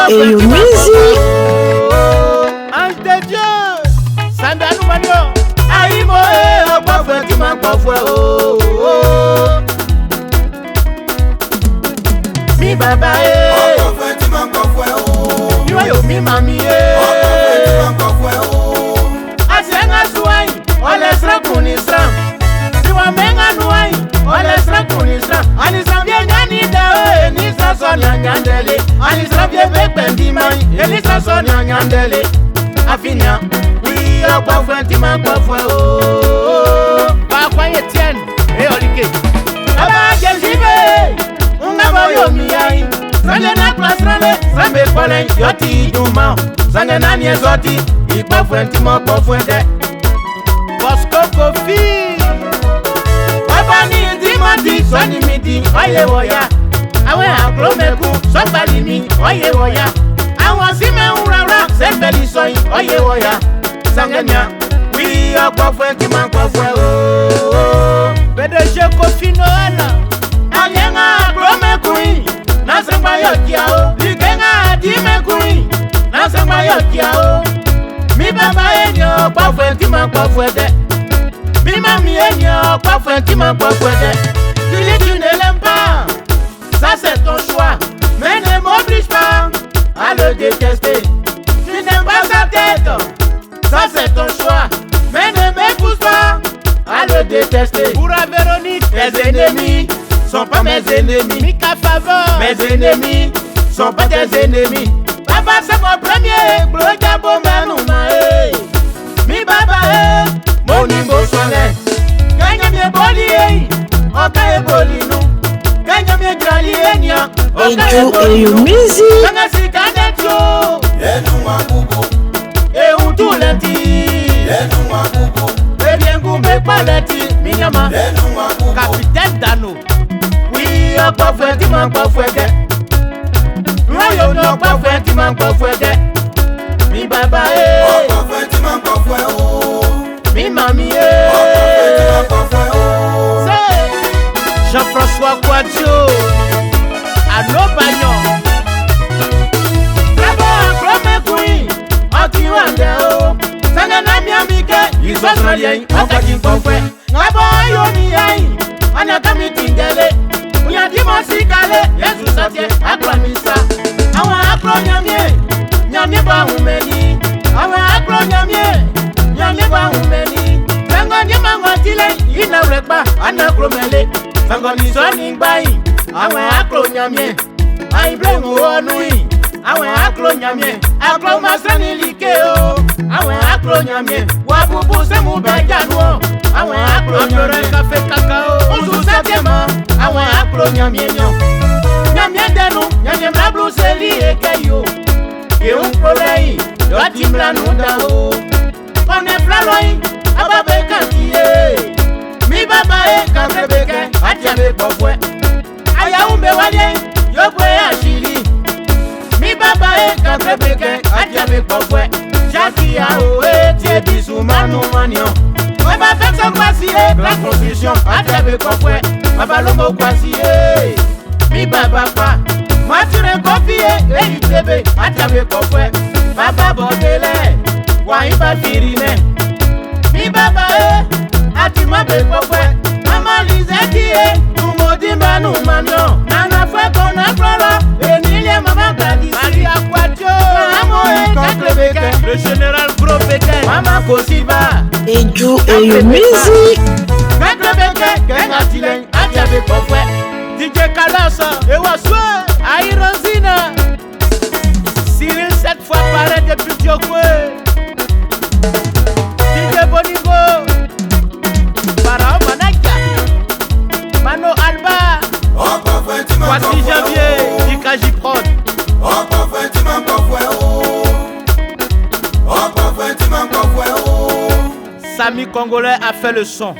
et your music. Ange de Dieu, Sandanou Manio, Aïmo, parfois tu m'as parfois. Mi baba, parfois tu m'as parfois. Yo, mi mami, Asenga Suai, Olesra Kunisra. Menga nuai, olesra kunisra. Anisra biengani dae, nisra sonya nyandele. Anisra biebe pendimai, elisra sonya nyandele. Afinia, oui, akwa fwentima kwa fwe o. Bakwa Etienne, Olike. Aba jeljibe, unga boyo miyai. Sange na klasrale, sambe kwalen yoti iduma. Sange na niezoti, ikwa fwentima kwa fwende. Bosco Kofi. Bani dimati soni midi oye woya. Awe akromeku sopali mi oye woya. Awon sime urara sepeli soyi oye woya. Sangenya wi okofwe ti man kofwe o. PDG Kofi Noela. Ayenga akromeku na sangba yokia o. Likenga dimeku na sangba yokia o. Mi baba enyo kofwe ti man kofwe de. Mi mami enyo, parfois qui m'a parfois de. Tu dis tu ne l'aimes pas, ça c'est ton choix. Mais ne m'oblige pas à le détester. Tu n'aimes pas sa tête, ça c'est ton choix. Mais ne m'épouse pas à le détester. Pour la Véronique, tes ennemis sont pas mes ennemis. Mika Favor, mes ennemis sont pas tes ennemis. Papa c'est mon premier, Gloria Bomanouma. Mi baba mon niveau soleil. Kanya mi boli okaye boli no. Kanya mi jali enya. Et your music. Kanga sikaneto. Enu mabubu. E utuleti. Enu mabubu. Ebiengu me paleti. Minyama. Enu mabubu. Capitaine Dano. Oui, pas fait qui man pas fait. Royo no pas fait qui man pas fait. Mi baba pas fait qui man pas fait. Mi mami Jean-François Kouadio Allo Bagnon Bravo Akrome Kui Oki Wande o Sanga na miamike Ils Australiens Okaki Nkofwe Ngabo Yomi Yai Anakami Tindele Uyandi Mosikale Yesu Satye Akramisa Awa Akro Nyamye Nyamye Ba Umeni Awa Akro Nyamye Nyamye Ba Umeni Tango Nyemango Tile Ina Rekba Anakromele Tango Nisoni Bayi Awa Akro Nyamye Aibre Muonui Awa Akro Nyamye Akro Masani Likeo Awa Akro Nyamye Wabubu Semu Bajanuo Awa Akro Nyamye Kafe Kakao Uzu Satema Awa Akro Nyamye Nyamye Denu Nyamye Mablu Seli Ekeyo Yeun Polei Yotimla Nudao Kone Flaloi Ababe Kantiye Mi baba Kantrebeke Atiabe Kofwe Ayaumbe Wale Yokwe Ashili Mi baba Kantrebeke Atiabe Kofwe Jackie Aoe Tiebisu Manu Manio Weba Fekson Kwasiye La construction Atiabe Kofwe Baba Lomo Kwasiye Mi baba Kwa Mature Kofiye Eyitebe Atiabe Kofwe Baba Bodele Waiba Firine Mi baba Atima Bekofwe Mama Lizeti Tumodi Manu Manyo Nana Fwe Kona Flora Enilie Mama Gladys Maria Kouadio Amo Kakrebeke Le général Gros Beke Mama Kosiva Et your music. Kakrebeke Kenga Tilen Atiabe Kofwe DJ Kalasa Ewaswe Airozina Cyril 7 fois pareil depuis Diokwe DJ Bonigo Parao Manaka Mano Alba Voici janvier Dikaji Prod Sami Congolais a fait le son.